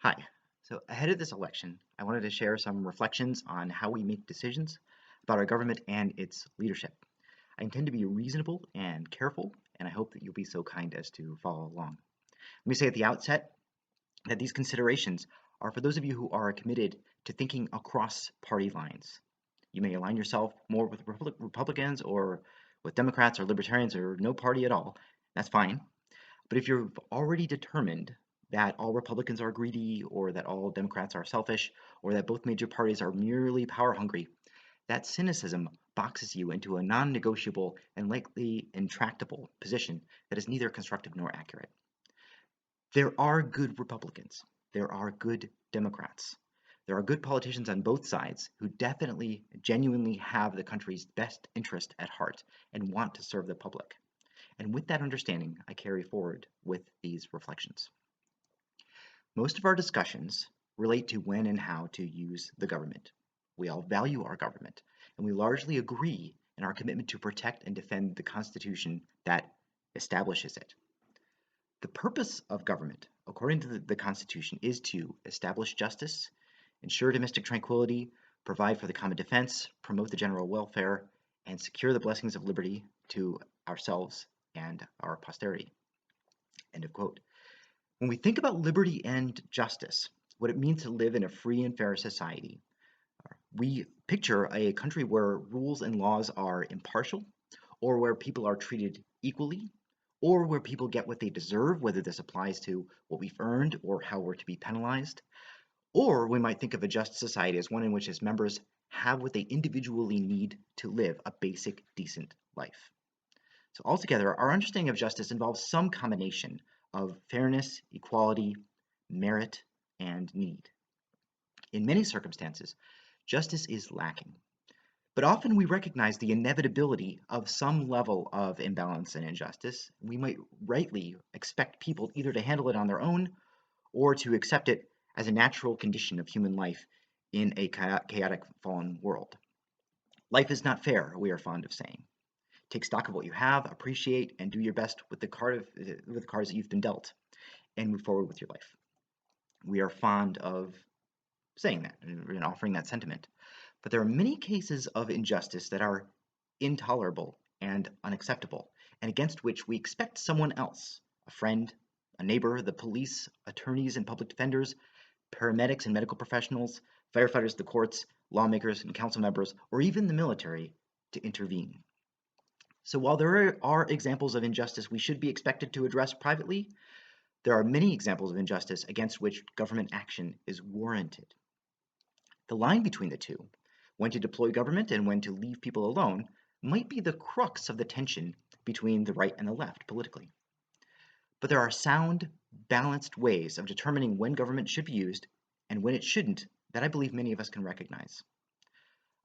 Hi. So, ahead of this election, I wanted to share some reflections on how we make decisions about our government and its leadership. I intend to be reasonable and careful, and I hope that you'll be so kind as to follow along. Let me say at the outset that these considerations are for those of you who are committed to thinking across party lines. You may align yourself more with Republicans or with Democrats or Libertarians or no party at all. That's fine. But if you've already determined that all Republicans are greedy, or that all Democrats are selfish, or that both major parties are merely power hungry, that cynicism boxes you into a non negotiable and likely intractable position that is neither constructive nor accurate. There are good Republicans, there are good Democrats. There are good politicians on both sides who definitely, genuinely have the country's best interest at heart and want to serve the public. And with that understanding, I carry forward with these reflections. Most of our discussions relate to when and how to use the government. We all value our government, and we largely agree in our commitment to protect and defend the Constitution that establishes it. The purpose of government, according to the Constitution, is to establish justice, ensure domestic tranquility, provide for the common defense, promote the general welfare, and secure the blessings of liberty to ourselves and our posterity. End of quote. When we think about liberty and justice, what it means to live in a free and fair society, we picture a country where rules and laws are impartial, or where people are treated equally, or where people get what they deserve, whether this applies to what we've earned or how we're to be penalized. Or we might think of a just society as one in which its members have what they individually need to live a basic, decent life. So altogether, our understanding of justice involves some combination of fairness, equality, merit, and need. In many circumstances, justice is lacking, but often we recognize the inevitability of some level of imbalance and injustice. We might rightly expect people either to handle it on their own or to accept it as a natural condition of human life in a chaotic, fallen world. Life is not fair, we are fond of saying. Take stock of what you have, appreciate, and do your best with the cards that you've been dealt, and move forward with your life. We are fond of saying that and offering that sentiment. But there are many cases of injustice that are intolerable and unacceptable, and against which we expect someone else, a friend, a neighbor, the police, attorneys and public defenders, paramedics and medical professionals, firefighters, the courts, lawmakers and council members, or even the military to intervene. So while there are examples of injustice we should be expected to address privately, there are many examples of injustice against which government action is warranted. The line between the two, when to deploy government and when to leave people alone, might be the crux of the tension between the right and the left politically. But there are sound, balanced ways of determining when government should be used and when it shouldn't that I believe many of us can recognize.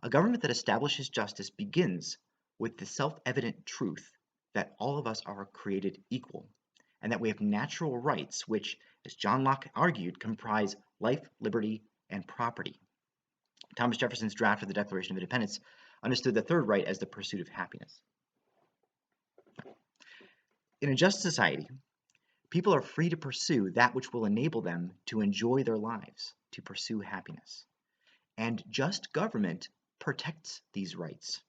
A government that establishes justice begins with the self-evident truth that all of us are created equal, and that we have natural rights which, as John Locke argued, comprise life, liberty, and property. Thomas Jefferson's draft of the Declaration of Independence understood the third right as the pursuit of happiness. In a just society, people are free to pursue that which will enable them to enjoy their lives, to pursue happiness. And just government protects these rights.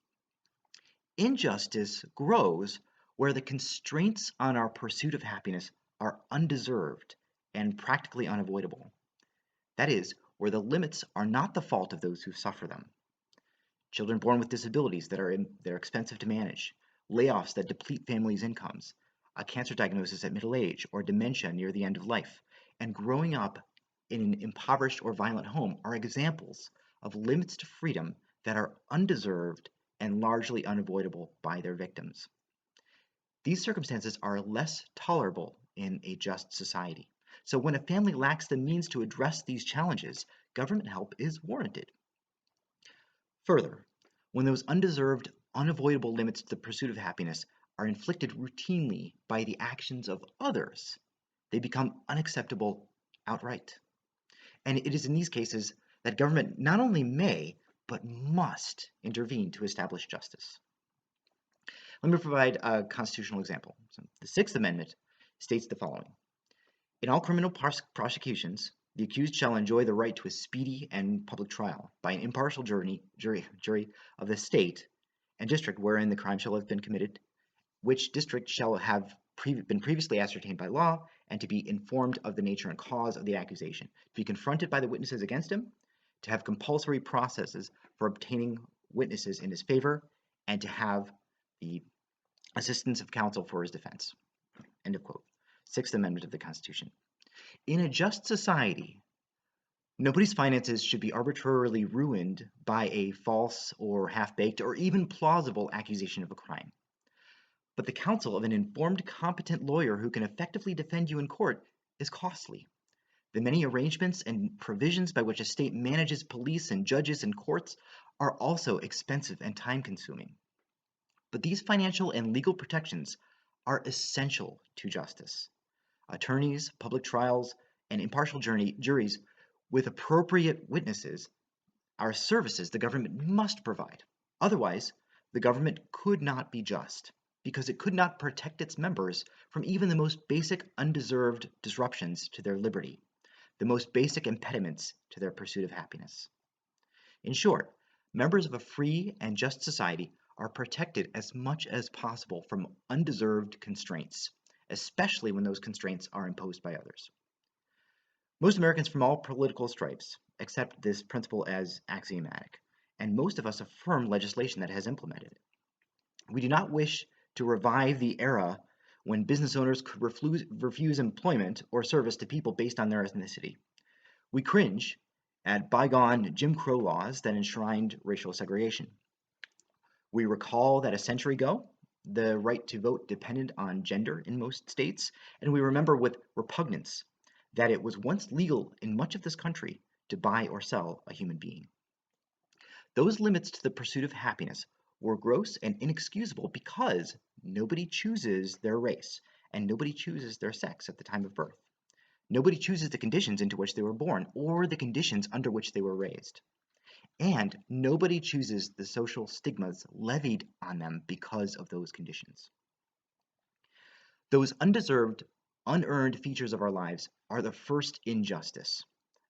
Injustice grows where the constraints on our pursuit of happiness are undeserved and practically unavoidable. That is, where the limits are not the fault of those who suffer them. Children born with disabilities that are expensive to manage, layoffs that deplete families' incomes, a cancer diagnosis at middle age, or dementia near the end of life, and growing up in an impoverished or violent home are examples of limits to freedom that are undeserved and largely unavoidable by their victims. These circumstances are less tolerable in a just society. So when a family lacks the means to address these challenges, government help is warranted. Further, when those undeserved, unavoidable limits to the pursuit of happiness are inflicted routinely by the actions of others, they become unacceptable outright. And it is in these cases that government not only may, but must intervene to establish justice. Let me provide a constitutional example. So the Sixth Amendment states the following. In all criminal prosecutions, The accused shall enjoy the right to a speedy and public trial by an impartial jury of the state and district wherein the crime shall have been committed, which district shall have been previously ascertained by law, and to be informed of the nature and cause of the accusation, to be confronted by the witnesses against him, to have compulsory processes for obtaining witnesses in his favor, and to have the assistance of counsel for his defense. End of quote. Sixth Amendment of the Constitution. In a just society, nobody's finances should be arbitrarily ruined by a false or half-baked or even plausible accusation of a crime. But the counsel of an informed, competent lawyer who can effectively defend you in court is costly. The many arrangements and provisions by which a state manages police and judges and courts are also expensive and time-consuming. But these financial and legal protections are essential to justice. Attorneys, public trials, and impartial juries with appropriate witnesses are services the government must provide. Otherwise, the government could not be just, because it could not protect its members from even the most basic undeserved disruptions to their liberty, the most basic impediments to their pursuit of happiness. In short, members of a free and just society are protected as much as possible from undeserved constraints, especially when those constraints are imposed by others. Most Americans from all political stripes accept this principle as axiomatic, and most of us affirm legislation that has implemented it. We do not wish to revive the era when business owners could refuse employment or service to people based on their ethnicity. We cringe at bygone Jim Crow laws that enshrined racial segregation. We recall that a century ago, the right to vote depended on gender in most states, and we remember with repugnance that it was once legal in much of this country to buy or sell a human being. Those limits to the pursuit of happiness were gross and inexcusable because nobody chooses their race and nobody chooses their sex at the time of birth. Nobody chooses the conditions into which they were born or the conditions under which they were raised. And nobody chooses the social stigmas levied on them because of those conditions. Those undeserved, unearned features of our lives are the first injustice.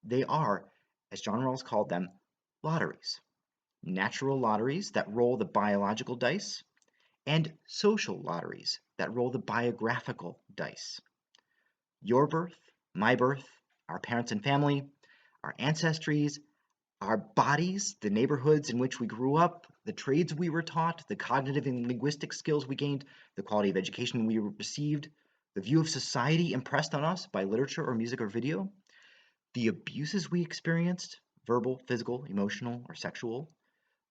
They are, as John Rawls called them, lotteries. Natural lotteries that roll the biological dice, and social lotteries that roll the biographical dice. Your birth, my birth, our parents and family, our ancestries, our bodies, the neighborhoods in which we grew up, the trades we were taught, the cognitive and linguistic skills we gained, the quality of education we received, the view of society impressed on us by literature or music or video, the abuses we experienced, verbal, physical, emotional, or sexual,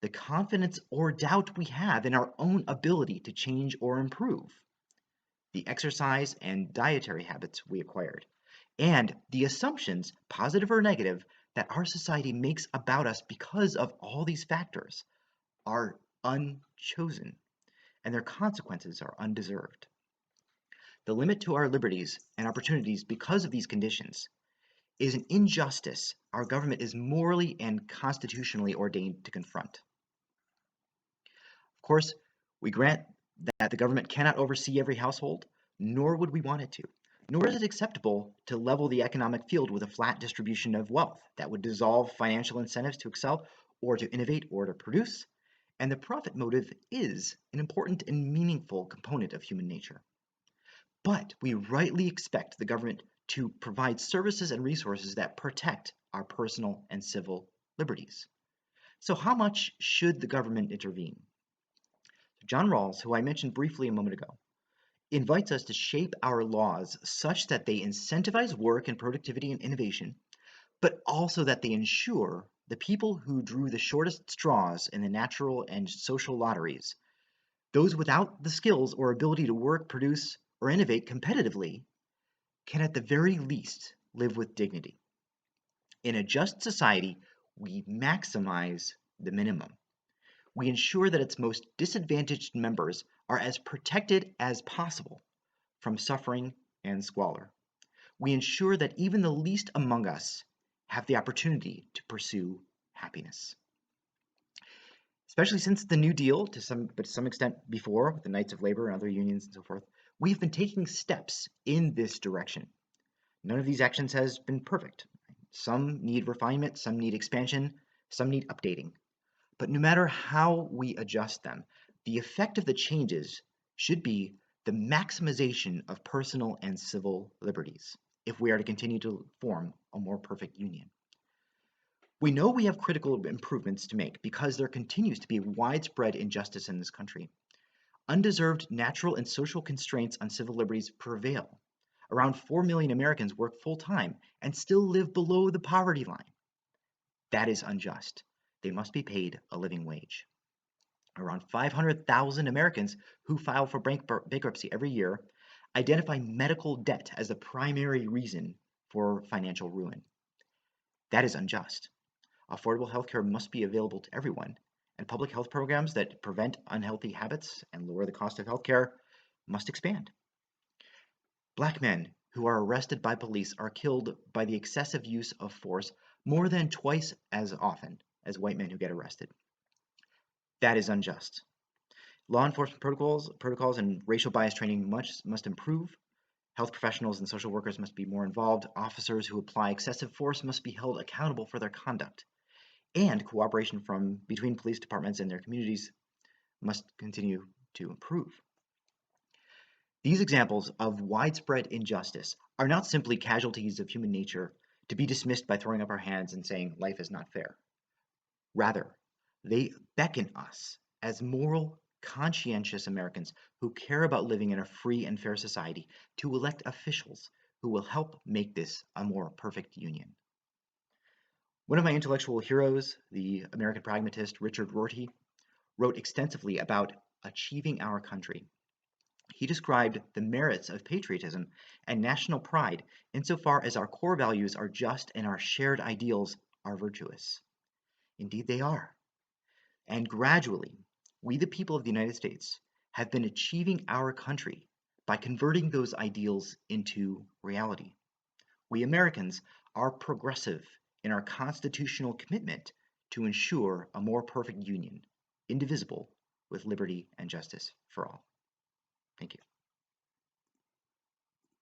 the confidence or doubt we have in our own ability to change or improve, the exercise and dietary habits we acquired, and the assumptions, positive or negative, that our society makes about us because of all these factors are unchosen, and their consequences are undeserved. The limit to our liberties and opportunities because of these conditions is an injustice our government is morally and constitutionally ordained to confront. Of course, we grant that the government cannot oversee every household, nor would we want it to. Nor is it acceptable to level the economic field with a flat distribution of wealth that would dissolve financial incentives to excel or to innovate or to produce, and the profit motive is an important and meaningful component of human nature. But we rightly expect the government to provide services and resources that protect our personal and civil liberties. So how much should the government intervene? John Rawls, who I mentioned briefly a moment ago, invites us to shape our laws such that they incentivize work and productivity and innovation, but also that they ensure the people who drew the shortest straws in the natural and social lotteries, those without the skills or ability to work, produce, or innovate competitively, can at the very least live with dignity. In a just society, we maximize the minimum. We ensure that its most disadvantaged members are as protected as possible from suffering and squalor. We ensure that even the least among us have the opportunity to pursue happiness. Especially since the New Deal, to some extent before, with the Knights of Labor and other unions and so forth, we've been taking steps in this direction. None of these actions has been perfect. Some need refinement, some need expansion, some need updating. But no matter how we adjust them, the effect of the changes should be the maximization of personal and civil liberties if we are to continue to form a more perfect union. We know we have critical improvements to make because there continues to be widespread injustice in this country. Undeserved natural and social constraints on civil liberties prevail. Around 4 million Americans work full time and still live below the poverty line. That is unjust. They must be paid a living wage. Around 500,000 Americans who file for bankruptcy every year identify medical debt as the primary reason for financial ruin. That is unjust. Affordable healthcare must be available to everyone, and public health programs that prevent unhealthy habits and lower the cost of healthcare must expand. Black men who are arrested by police are killed by the excessive use of force more than twice as often as white men who get arrested. That is unjust. Law enforcement protocols and racial bias training must improve. Health professionals and social workers must be more involved. Officers who apply excessive force must be held accountable for their conduct. And cooperation between police departments and their communities must continue to improve. These examples of widespread injustice are not simply casualties of human nature to be dismissed by throwing up our hands and saying life is not fair. Rather, they beckon us as moral, conscientious Americans who care about living in a free and fair society to elect officials who will help make this a more perfect union. One of my intellectual heroes, the American pragmatist Richard Rorty, wrote extensively about achieving our country. He described the merits of patriotism and national pride insofar as our core values are just and our shared ideals are virtuous. Indeed, they are. And gradually, we, the people of the United States, have been achieving our country by converting those ideals into reality. We Americans are progressive in our constitutional commitment to ensure a more perfect union, indivisible, with liberty and justice for all. Thank you.